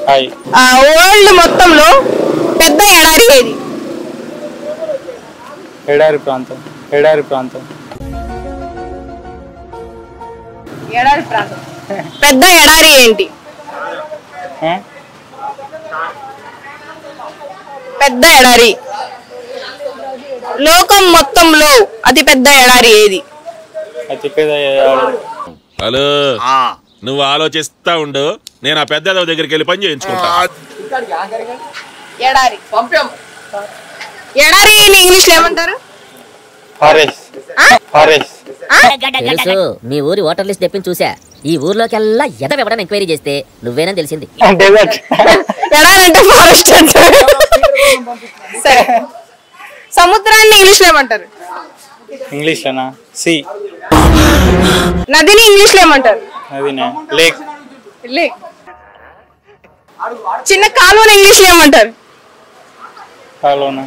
Hi. World మొత్తంలో పెద్ద ఎడారి ఏది? ఎడారి ప్రాంతం. ఎడారి ప్రాంతం. ఎడారి ప్రాంతం. పెద్ద ఎడారి ఏంటి? పెద్ద ఎడారి. లోకం మొత్తంలో అతి పెద్ద ఎడారి ఏది? అతి పెద్ద ఎడారి. హలో, నువ్వు ఆలోచిస్తా ఉండు, నేను ఆ పెద్ద దగ్గరికి వెళ్ళి పని చేయించుకుంటా. ఎడారి. ఎడారిని ఇంగ్లీష్ లో ఏమంటారు? ఫారెస్ట్. ఫారెస్ట్. తెలుసు, మీ ఊరి ఓటర్ లిస్ట్ తెప్పించి చూసా. ఈ ఊర్లోకెల్లా ఎదవెవడని ఎంక్వైరీ చేస్తే నువ్వేనని తెలిసింది. డెజర్ట్. ఎడారి అంటే ఫారెస్ట్ అంటారు. సరే, సముద్రాన్ని ఇంగ్లీష్ లో ఏమంటారు? ఇంగ్లీష్ లోనా? సి. నదిని ఇంగ్లీష్ లో ఏమంటారు? నదినే లేక్. లేక్. చిన్న కాలువని ఇంగ్లీష్ లో ఏమంటారు? కాలువనా?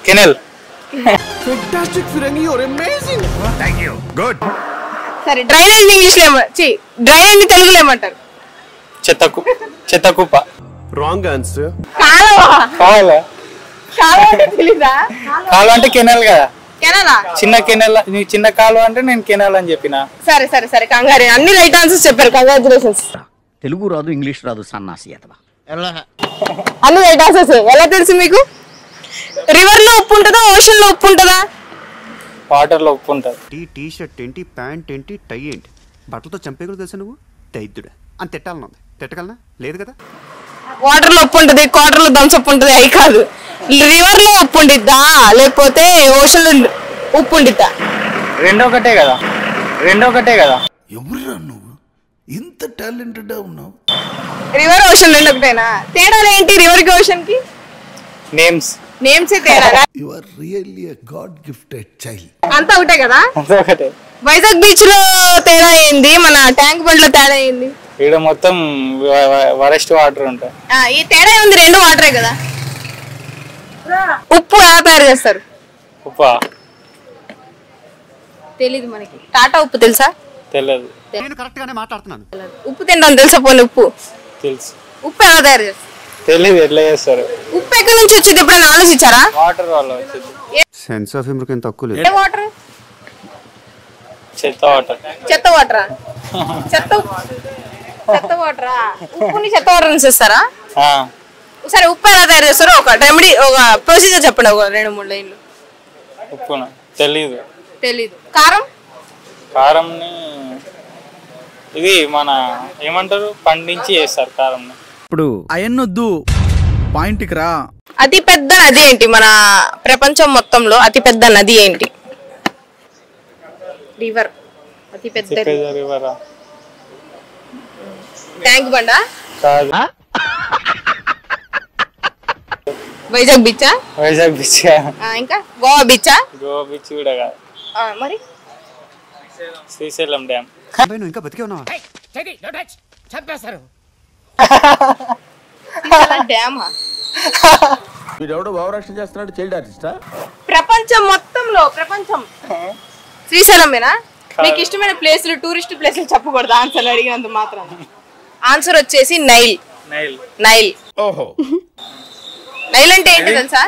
Canal. Fantastic, Firangi, you're amazing. Thank you. Good. సరే, డ్రైనేజ్ ఇంగ్లీష్ లో డ్రైనేజ్ తెలుగులో ఏమంటారు? చెత్తకుప్ప. Wrong answer. కాలువ. కాలువ. కాలువ అంటే తెలీదా? కాలువ అంటే కెనల్ కదా. కెనాలా? చిన్న కెనల్. నీ చిన్న కాలువ అంటే నేను కెనల్ అని చెప్పిన. సరే సరే సరే, కంగారు. అన్ని రైట్ ఆన్సర్స్ చెప్పారు, కంగ్రాచులేషన్స్. తెలుగు రాదు, ఇంగ్లీష్ రాదు, సన్నాసి అతవా. అన్ని రైట్ ఆన్సర్స్. ఎలా తెలుసు మీకు? రివర్ లో ఉప్పు ఉంటుందా, ఓషన్ లో ఉప్పు ఉంటుందా? వాటర్ లో ఉప్పు ఉంటుంది. టీ షర్ట్ ఏంటి, ప్యాంట్ ఏంటి, టై ఏంటి, బట్టలతో చంపే కూడా తెలుసా నువ్వు? దైద్యుడా అని తిట్టాలనుంది. తిట్టగలనా? లేదు కదా. వాటర్ లో ఉప్పు ఉంటుంది, క్వార్టర్ లో థమ్స్ అప్ ఉంటుంది, అవి కాదు. రివర్ లో ఉప్పు ఉండిద్దా లేకపోతే ఓషన్ లో ఉప్పు ఉండిద్దా? రెండో ఒకటే కదా. రెండో ఒకటే కదా. ఎవరురా నువ్వు ఇంత టాలెంటెడ్ ఉన్నావు? రివర్ ఓషన్ రెండు ఒకటేనా? తేడాలు ఏంటి రివర్ కి ఓషన్ కి? నేమ్స్. నేమ్స్ తేడా. You are really a god gifted child. అంతా ఒకటే కదా. అంతా ఒకటే. వైజాగ్ బీచ్ లో తేడా ఏంది, మన ట్యాంక్ బండ్ లో తేడా ఏంది? ఇక్కడ మొత్తం వరస్ట్ వాటర్ ఉంటాయి. ఈ తేడా ఉంది, రెండు వాటరే కదా. ఉప్పు ఎలా తయారు చేస్తారు? ఉప్పా? తెలీదు మనకి. టాటా ఉప్పు తెలుసా? తెలియదు. నేను కరెక్ట్ గానే మాట్లాడుతున్నాను. ఉప్పు తింటాను తెలుసా? పోనీ ఉప్పు. తెలుసు. ఉప్పు ఎలా తయారు చేస్తారు? తెలియదు. ఎట్లా చేస్తారు? ఉప్పు ఎక్కడి నుంచి వచ్చింది ఎప్పుడైనా ఆలోచించారా? వాటర్ వల్ల వచ్చింది. సెన్స్ ఆఫ్ హ్యూమర్ కింద తక్కువ లేదు. ఏ వాటర్? చెత్త వాటర్. చెత్త వాటరా? చెత్త వాటరా? ఉప్పుని చెత్త వాటర్ నుంచి ఇస్తారా? సరే, ఉప్పు ఎలా తయారు చేస్తారో ఒక రెమెడీ, ఒక ప్రొసీజర్ చెప్పండి, ఒక 2-3 లైన్లు. ఉప్పునా? తెలీదు. తెలీదు. కారం? కారంని ఇది మన ఏమంటారు, పండించి చేస్తారు కారంని. ఇప్పుడు అయన్నొద్దు, పాయింట్కి రా. అతి పెద్ద నది ఏంటి? మన ప్రపంచం మొత్తంలో అతి పెద్ద నది ఏంటి? రివర్. అతి పెద్ద రివరా? ట్యాంక్ బండా? కాదు. వైజాగ్ బీచా? వైజాగ్ బీచ్. ఇంకా గోవా బీచా? గోవా బీచ్ కూడా కాదు. మరి శ్రీశైలం డ్యామ్. నువ్వు ఇంకా బతికే ఉన్నావా? డ్యామా? వీడెవడో భావరక్షణ చేస్తున్నాడు, చైల్డ్ ఆర్టిస్టా? ప్రపంచం మొత్తంలో శ్రీశైలమేనా? మీకు ఇష్టమైన ప్లేసులు, టూరిస్ట్ ప్లేసులు చెప్పకూడదు ఆన్సర్ అడిగినంత మాత్రం. ఆన్సర్ వచ్చేసి నైల్. నైల్. నైల్. ఓహో. నైల్ అంటే ఏంటో తెలుసా?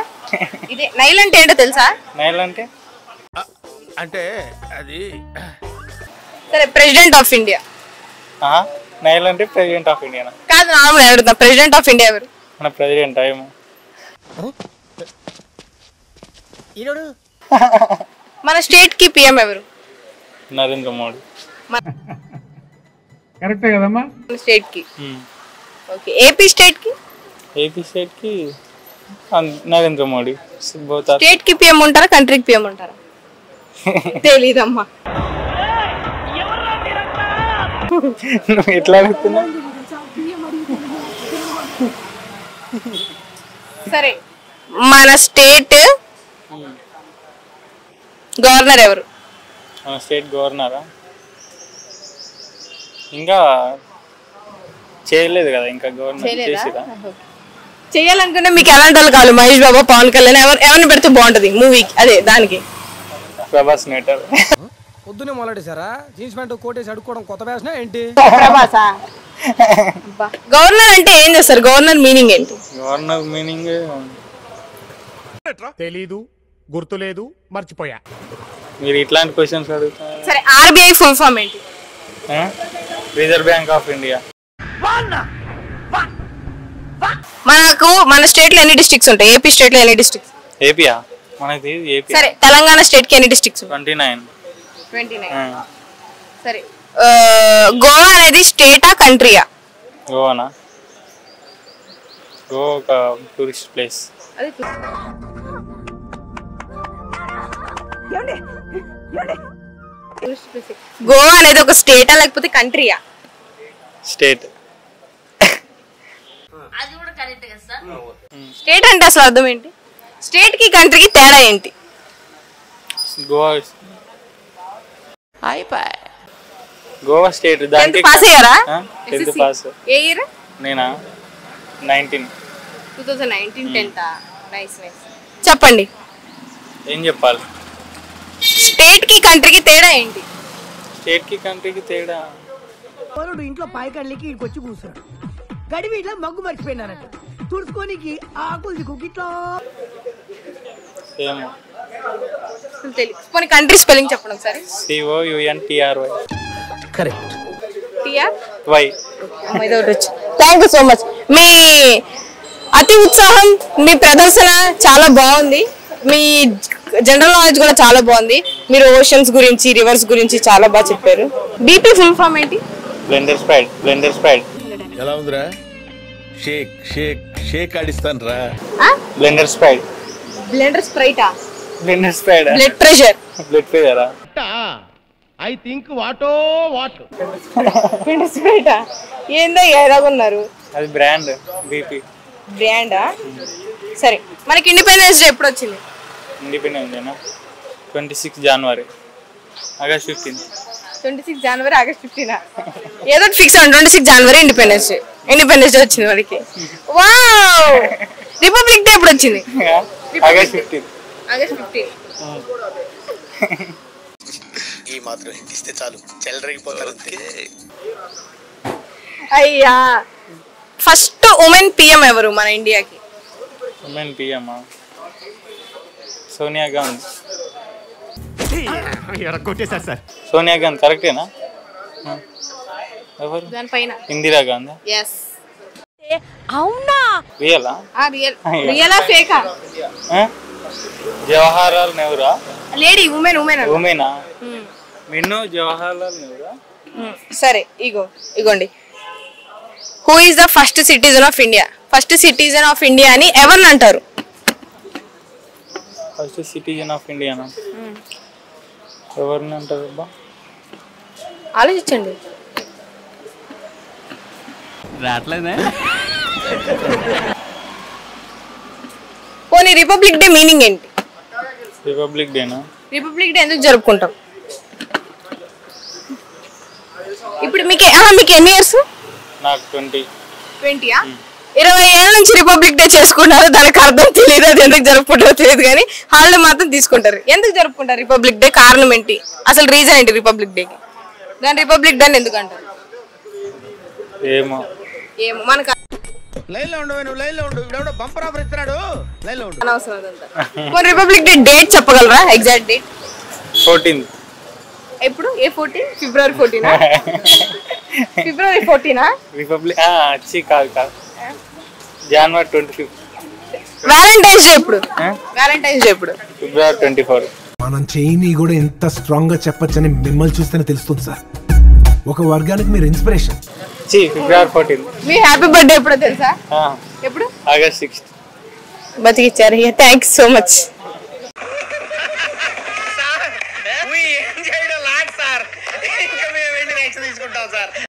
ఇదే నైల్ అంటే ఏంటో తెలుసా? నైల్ అంటే అంటే అది సరే, ప్రెసిడెంట్ ఆఫ్ ఇండియా. నైల్ అంటే ప్రెసిడెంట్ ఆఫ్ ఇండియా కాదు, నార్మల్ అడుగుతా. ప్రెసిడెంట్ ఆఫ్ ఇండియా ఎవరు? మన ప్రెసిడెంట్ ఏమో. మన స్టేట్ కి పిఎం ఎవరు? నరేంద్ర మోడీ. కరెక్టే కదమ్మా. మన స్టేట్ కి. ఓకే. ఏపీ స్టేట్ కి? ఏపీ స్టేట్ కి నరేంద్ర మోడీ. స్టేట్ కి పిఎం ఉంటారా, కంట్రీకి పిఎం ఉంటారా? తెలీదమ్మా. ఎట్లా అడుగుతున్నా? సరే, మన స్టేట్ గవర్నర్ ఎవరు? మన స్టేట్ గవర్నరా? ఇంకా చేయలేదు కదా. ఇంకా గవర్నర్ చేసిరా? చేయాలనుకుంటే మీకు ఎలాంటి వాళ్ళు కావాలి? మహేష్ బాబు, పవన్ కళ్యాణ్, ఎవరిని పెడితే బాగుంటది మూవీకి? అదే దానికి ప్రభాస్ నేటర్. పొద్దునే మొదలెట్టారా? జీన్స్ ప్యాంట్ కోటేసి అడుక్కోవడం కొత్త వేసిన ఏంటి? ప్రభాసా? గవర్నర్ అంటే ఏం చేస్తారు? గవర్నర్ మీనింగ్ ఏంటి? గవర్నర్ మీనింగ్ తెలీదు, గుర్తులేదు, మర్చిపోయా. మీరు ఇట్లాంటి క్వశ్చన్స్ అడుగుతారు. సరే, ఆర్బీఐ ఫుల్ ఫామ్ ఏంటి? Reserve bank of India. మన స్టేట్ లో ఎన్ని డిస్ట్రిక్ట్స్ ఉంటాయి? ఏపీ స్టేట్ లో ఎన్ని డిస్ట్రిక్ట్స్? ఏపీయా? మనది ఏపీ. సరే, తెలంగాణ స్టేట్ కి ఎన్ని డిస్ట్రిక్ట్స్? 29. సరే, గోవా అనేది స్టేటా కంట్రీయా? గోవానా? గోవా ఒక టూరిస్ట్ ప్లేస్. గోవా అనేది ఒక స్టేటా లేకపోతే కంట్రీయా? స్టేట్. స్టేట్ అంటే అసలు అర్థం ఏంటి? స్టేట్ కి కంట్రీకి తేడా ఏంటి? గోవా స్టేట్. దానికి పాస్ అయ్యారా? 10th pass. ఏ ఇయర్? నేనా 19. 2019 10th. నైస్. చెప్పండి. ఏం చెప్పాలి? స్టేట్ కి కంట్రీకి తేడా ఏంటి? స్టేట్ కి కంట్రీకి తేడా ఇంట్లో పాయకాళ్ళకి ఇంకొచ్చి కూర్చున్నాడు. గడివి ఇట్లా మగ్గు మర్చిపోయినారంట. తుడుచుకోనికి ఆకులు దిగుకిట్లా ఏమో తెలియదు. కంట్రీ స్పెల్లింగ్ చెప్పండి ఒకసారి. COUNTRY. Correct. Y. Thank you so much. మీ అతి ఉత్సాహం, మీ ప్రదర్శన చాలా బాగుంది. మీ జనరల్ నాలెడ్జ్ కూడా చాలా బాగుంది. మీరు ఓషన్స్ గురించి, రివర్స్ గురించి చాలా బాగా చెప్పారు. BP ఫుల్ ఫామ్ ఏంటి? Blender sprite. ఎలా ఉందిరా? షేక్ షేక్ షేక్ ఆడిస్తాను రా. Blender sprite. బ్లెండర్ స్ప్రైటా? Blender sprite. బ్లడ్ ప్రెషరా? ఐ థింక్ వాటో వాట్. బ్లెండర్ స్ప్రైటా? ఏందో ఎలాగున్నారు? అది బ్రాండ్. BP బ్రాండా? సరే, మనకి ఇండిపెండెన్స్ డే ఎప్పుడు వచ్చింది? ఇండిపెండెన్స్ డేనా 26 జనవరి. ఆగస్ట్ 15. 26 జనవరి, ఆగస్ట్ 15. ఏదో ఫిక్స్ అవ్వండి. 26 జనవరి ఇండిపెండెన్స్ డే వచ్చింది మనకి. వావ్! రిపబ్లిక్ డే ఎప్పుడు వచ్చింది? ఆగస్ట్ 15. ఆగస్ట్ 15. ఈ మాత్రం హింటిస్తే చాలు, చెల్లరగిపోతారు. అయ్యా, ఫస్ట్ ఉమెన్ PM ఎవరు మన ఇండియాకి? Women PM Sonia Gandhi. కొట్టేశారు సార్. సోనియా గాంధీ కరెక్టేనా? ఎవరు? దానిపైన ఇందిరా గాంధీ. ఎస్. అవునా? రియలా? రియలా ఫేకా? జవహర్లాల్ నెహ్రూ. Lady, women. ఉమెనా? మిన్ను జవహర్లాల్ నెహ్రూ. సరే, ఇగోండి. Who is the first citizen of India? First citizen of India అని ఎవరిని అంటారు? ఫస్ట్ సిటిజన్ ఆఫ్ ఇండియానా? ఎవరిని అంటారు అబ్బా? ఆలోచించండి. రాట్లేదా? పోనీ రిపబ్లిక్ డే మీనింగ్ ఏంటి? రిపబ్లిక్ డేనా? రిపబ్లిక్ డే ఎందుకు జరుపుకుంటాం? ఇప్పుడు మీకు ఎన్ని ఇయర్స్? నాకు 20. 20యా? 20 ఏళ్ళ నుంచి రిపబ్లిక్ డే చేసుకుంటారు. దానికి అర్థం తెలియదు, అది ఎందుకు జరుపుకుంటారో తెలియదు, కానీ హాలిడే మాత్రం తీసుకుంటారు. ఎందుకు జరుపుకుంటారు రిపబ్లిక్ డే? కారణం ఏంటి? అసలు రీజన్ ఏంటి రిపబ్లిక్ డేకి? దాని రిపబ్లిక్ డే ఎందుకు అంటారు? ఏమో మనకు అనవసరం అదంతా. రిపబ్లిక్ డే డేట్ చెప్పగలరా? Exact date? 14. ఎప్పుడు? ఏ 14? ఫిబ్రవరి 14. ఫిబ్రవరి 14. రిపబ్లిక్ కాదు జనవరి 25. వ్యాలంటైన్స్ డే ఎప్పుడు? వ్యాలంటైన్స్ డే ఎప్పుడు? ఫిబ్రవరి 24. మనం చేయని కూడా ఎంత స్ట్రాంగ్ గా చెప్పొచ్చని మిమ్మల్ని చూస్తేనే తెలుస్తుంది సార్. ఒక వర్గానికి మీరు ఇన్స్పిరేషన్. ఫిబ్రవరి 14. మీ హ్యాపీ బర్త్డే ఎప్పుడో తెలుసా? ఎప్పుడు? ఆగస్ట్ 6. బతికిచ్చారు. Thank you so much.